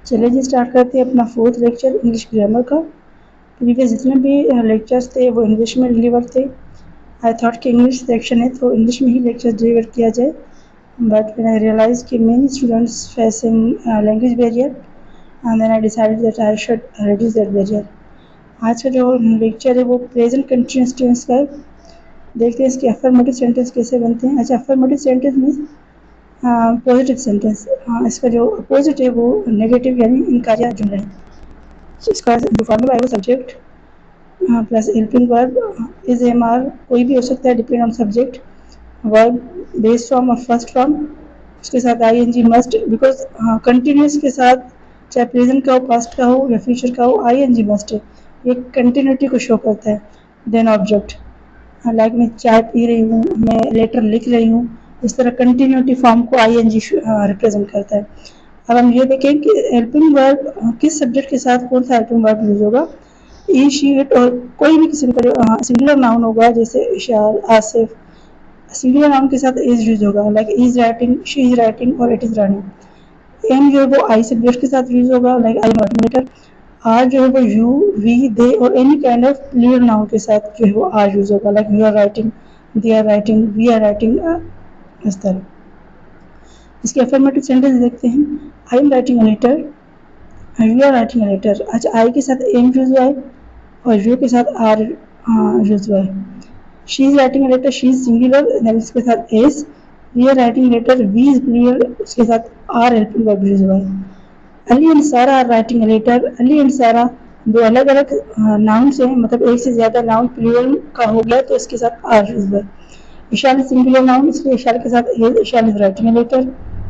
चलिए जी स्टार्ट करते हैं अपना फोर्थ लेक्चर इंग्लिश ग्रामर का। प्रीवियस जितने भी लेक्चर्स थे वो इंग्लिश में डिलीवर थे। आई थॉट कि इंग्लिश सेक्शन है तो इंग्लिश में ही लेक्चर डिलीवर किया जाए, बट व्हेन आई रियलाइज कि many students facing language barrier and then I decided that I should reduce that barrier. आज का जो लेक्चर है वो प्रेजेंट कंटिन्यूअस टेंस का है। देखते हैं इसके अफर्मेटिव सेंटेंस कैसे बनते हैं। अच्छा, affirmative sentence means positive sentence. इसका जो अपोजिट है वो नेगेटिव यानी इनकारिया जुमला है। इसका जो फार्मूला है वो subject plus helping verb is am are कोई भी हो सकता है, depend on subject, verb base form और फर्स्ट फॉर्म, उसके साथ I N G must, because continuous के साथ चाहे प्रेजेंट का हो, पास्ट का हो या फ्यूचर का हो, आई एन जी मस्ट है, ये कंटिन्यूटी को शो करता है। देन ऑब्जेक्ट, लाइक मैं चाय पी रही हूँ, मैं लेटर लिख रही हूँ, इस तरह कंटिन्यूटी फॉर्म को आई एन जी रिप्रेजेंट करता है। अब हम ये देखें कि हेल्पिंग वर्ब किस सब्जेक्ट के साथ कौन सा हेल्पिंग वर्ब यूज होगा। ई शी इट और कोई भी किसी का सिंगुलर नाउन होगा, जैसे विशाल, आसिफ, सिंगुलर नाउन के साथ इज यूज होगा, like is writing, she is writing और इट इज रनिंग। एम जो है वो आई सब्जेक्ट के साथ यूज होगा, like I am writing letter. Are जो है वो यू, वी, दे और any kind of plural noun के साथ जो है वो आर यूज होगा, like you are writing, they are writing, we are writing, इस तरह। इसके अफर्मेटिव सेंटेंस देखते हैं। आई am writing a letter, you are writing a letter. अच्छा, आई के साथ एम यूज हुआ है और यू के साथ आर यूज हुआ है। She is writing a letter, she is singular, then इसके साथ is. We are writing letter, we is plural, उसके साथ आर हेल्पिंग वर्ब यूज हुआ है। Ali and Sara are writing a letter, Ali and Sara दो अलग अलग नाउन से, मतलब एक से ज्यादा नाउन प्लूरल का हो गया तो इसके साथ आर यूज हुआ है। विशाल सिंगुलर नाउन, इसलिए विशाल के साथ Vishal is writing a letter,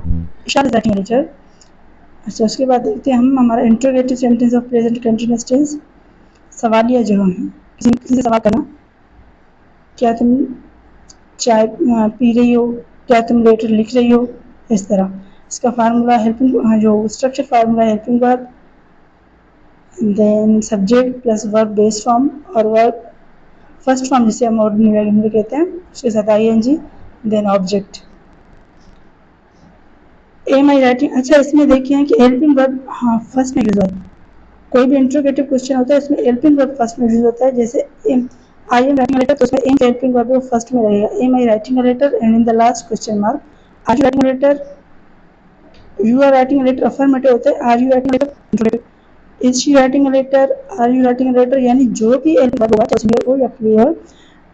Vishal is writing a letter. अच्छा, उसके बाद देखते हैं हम हमारा interrogative sentence of present continuous tense. सवालिया जो है, किसी से सवाल करना, क्या तुम चाय पी रही हो, क्या तुम लेटर लिख रही हो, इस तरह। इसका फार्मूला हेल्पिंग, जो structure formula helping verb, then subject plus verb base form और वर्ब फर्स्ट फॉर्म जिसे हम ऑर्डिनरी में कहते हैं, उसके साथ I N G, then object. Am I writing, अच्छा इसमें देखिए कि हेल्पिंग वर्ब फर्स्ट में यूज होता है। कोई भी इंट्रोगेटिव क्वेश्चन होता है इसमें हेल्पिंग वर्ब फर्स्ट में यूज होता है। जैसे आई एम राइटिंग लेटर, तो उसमें एम हेल्पिंग वर्ब फर्स्ट में रहेगा, am I writing letter and in the last question mark. Are you writing letter, you are writing letter affirmative होता है, are you writing letter interrogative. Is she writing letter, are you writing letter, यानी जो भी helping verb होगा, चाहे singular हो या plural,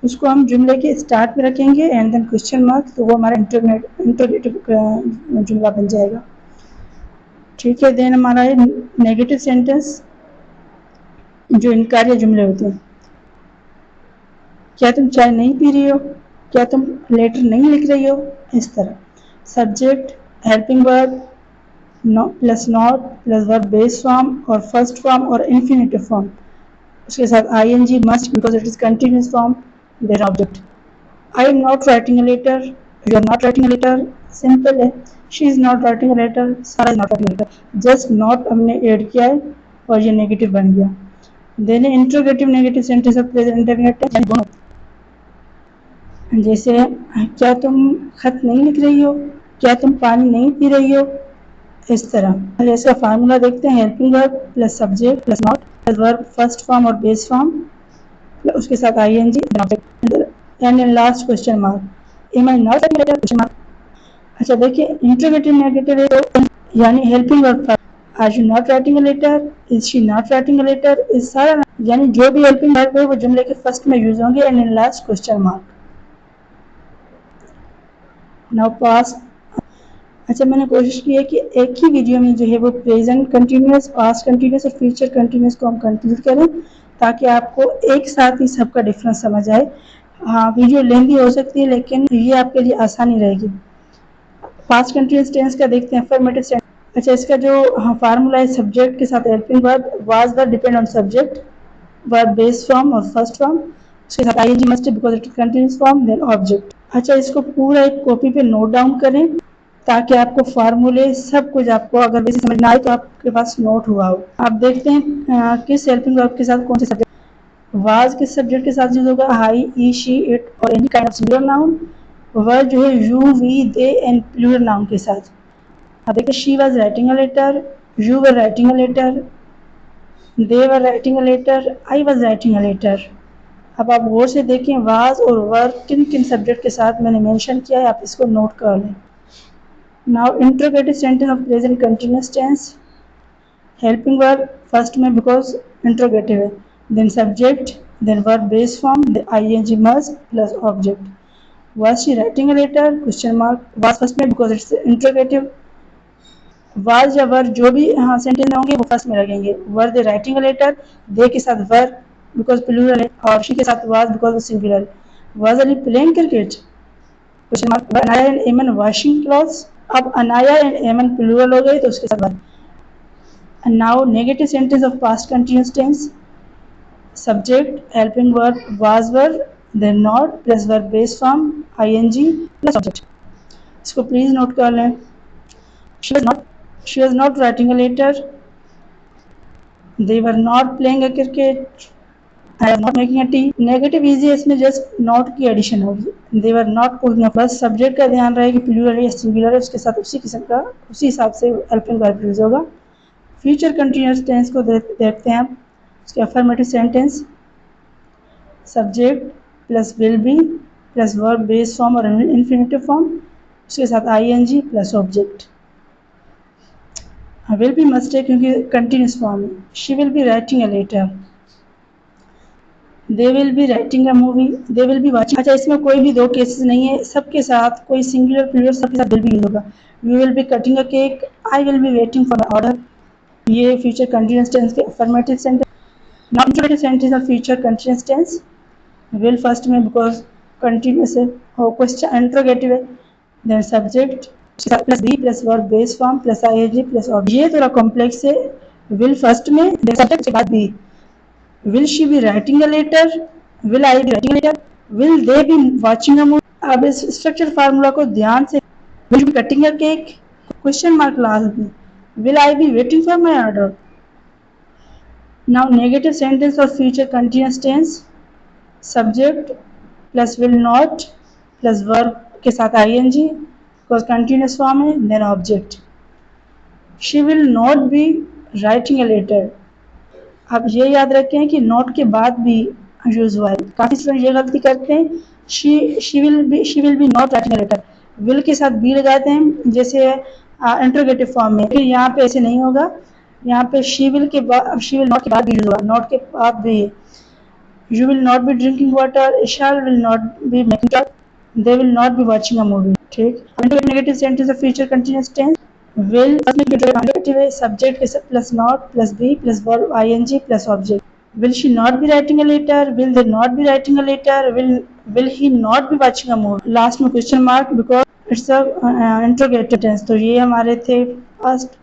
उसको हम जुमले के स्टार्ट में रखेंगे एंड देन क्वेश्चन मार्क, तो वो हमारा इंट्रोगेटिव जुमला बन जाएगा। ठीक है, देन हमारा है नेगेटिव सेंटेंस, जो इनकार्य जुमले होते हैं। क्या तुम चाय नहीं पी रही हो, क्या तुम लेटर नहीं लिख रही हो, इस तरह। Subject, helping verb plus not plus verb base form और फर्स्ट फॉर्म और इन्फिनेटिव फॉर्म, उसके साथ I N G must because it is continuous form, then object. I am not writing a letter, you are not writing a letter, simple है। She is not writing a letter, Sara is not writing a letter, just not हमने add किया है और ये negative बन गया। Then interrogative negative sentence of present indefinite tense, दोनों। जैसे क्या तुम खत नहीं लिख रही हो, क्या तुम पानी नहीं पी रही हो, इस तरह। इसका फार्मूला देखते हैं, helping verb plus subject plus not plus verb first form और बेस फॉर्म, उसके साथ I N G and in last question mark. Am I not writing letter, question mark. अच्छा देखिए, इंट्रोगेटिव नेगेटिव है तो यानी helping verb, are you not writing a letter, is she not writing a letter, इस सारा यानी जो भी हेल्पिंग वर्ब है वो जुमले के फर्स्ट में यूज होंगे and in last question mark. Now pass. अच्छा, मैंने कोशिश की है कि एक ही वीडियो में जो है वो प्रेजेंट कंटिन्यूअस, पास्ट कंटिन्यूअस और फ्यूचर कंटिन्यूअस को हम कंप्लीट करें, ताकि आपको एक साथ ही सबका डिफरेंस समझ आए। हाँ, वीडियो लेंदी हो सकती है लेकिन ये आपके लिए आसानी रहेगी। पास्ट कंटिन्यूअस टेंस का देखते हैं, अफर्मेटिव टेंस। अच्छा, इसका जो फार्मूला है, सब्जेक्ट के साथ helping verb, was the depend on subject, verb base form और फर्स्ट फॉर्म, उसके साथ I N G must because it is continuous form, then object. अच्छा, इसको पूरा एक कॉपी पे नोट डाउन करें ताकि आपको फार्मूले सब कुछ, आपको अगर वैसे समझ ना आए तो आपके पास नोट हुआ हो। आप देखते हैं किस हेल्पिंग वर्ब के साथ कौन से सब्जेक्ट। वाज किस सब्जेक्ट के साथ यूज होगा, हाई, ई, शी, इट और any kind of singular noun. Were जो है you, we, they and plural noun के साथ। अब देखिए, she was writing a letter, You were writing a letter. They were writing a letter. I was writing a letter. अब आप गौर से देखें वाज और वर किन किन सब्जेक्ट के साथ मैंने मेंशन किया है, आप इसको नोट कर लें. Now interrogative sentence of present continuous tense. Helping verb first में बिकॉज इंट्रोगेटिव है, then subject, then verb base form, ing must plus object. Was she writing a letter? Question mark. was first में because it's interrogative. was या वर जो भी हाँ sentence में होंगे वो फर्स्ट में लगेंगे. वर दे राइटिंग अ लेटर, दे के साथ वर बिकॉज प्लूरल है, और शी के साथ was बिकॉज वो singular. was Ali playing cricket? Question mark. Anaya and एमन वॉशिंग क्लॉथ्स. अब अनाया एंड एमन प्लूरल हो गए तो उसके साथ वर. And now negative sentence of past continuous tense. Subject, helping verb, was verb, then not plus verb base form, ing plus object. इसको please note कर लें. She was not writing a letter. They were not playing a cricket. I was not making a tea. Negative easy है, इसमें just not की addition होगी. They were not cooking a. बस subject का ध्यान रहे कि प्लूरल है या सिंगुलर है, उसके साथ उसी किस्म का उसी हिसाब से हेल्पिंग वर्ब यूज होगा. फ्यूचर कंटिन्यूअस टेंस को देखते हैं. उसके affirmative sentence. Subject plus will be plus verb base form और इन्फिनेटिव फॉर्म, उसके साथ ing plus object. Will be must है क्योंकि कंटिन्यूस फॉर्म है. She will be writing a letter. They will be writing a movie. They will be watching. अच्छा, इसमें कोई भी दो केसेस नहीं है, सबके साथ कोई सिंगुलर प्लूरल सबके साथ विल बी यूज होगा. You will be cutting a cake. I will be waiting for my order. ये फ्यूचर कंटिन्यूअस टेंस के affirmative sentence. Now interrogative sentence of future continuous tense. Will first में because continuous है और question interrogative है, then subject plus be plus verb base form plus ing plus object. ये थोड़ा complex है. Will first में, then subject के बाद be. Will she be writing a letter. Will I be writing a letter. Will they be watching a movie. अब इस structure formula को ध्यान से. Will be cutting a cake, question mark last में. Will I be waiting for my order. Now negative sentence of future continuous tense. Subject plus will not plus verb के साथ ing because continuous form है, then object. She will not be writing a letter. अब ये याद रखें कि not के बाद भी यूज हुआ है. काफ़ी स्टूडेंट ये गलती करते हैं. She will be not writing a letter, will के साथ बी लगाते हैं जैसे इंट्रोगेटिव फॉर्म में, लेकिन यहाँ पे ऐसे नहीं होगा. यहाँ पे शी विल नॉट के बाद भी यूज हुआ, नॉट के बाद भी. You will not be drinking water. Ishal will not be making talk. They will not be watching a movie. ठीक. Negative sentence of future continuous tense. Will negative है, subject के साथ plus not plus be plus verb ing plus object. Will she not be writing a letter? Will they not be writing a letter? Will he not be watching a movie? Last में question mark because it's a interrogative tense. तो ये हमारे थे first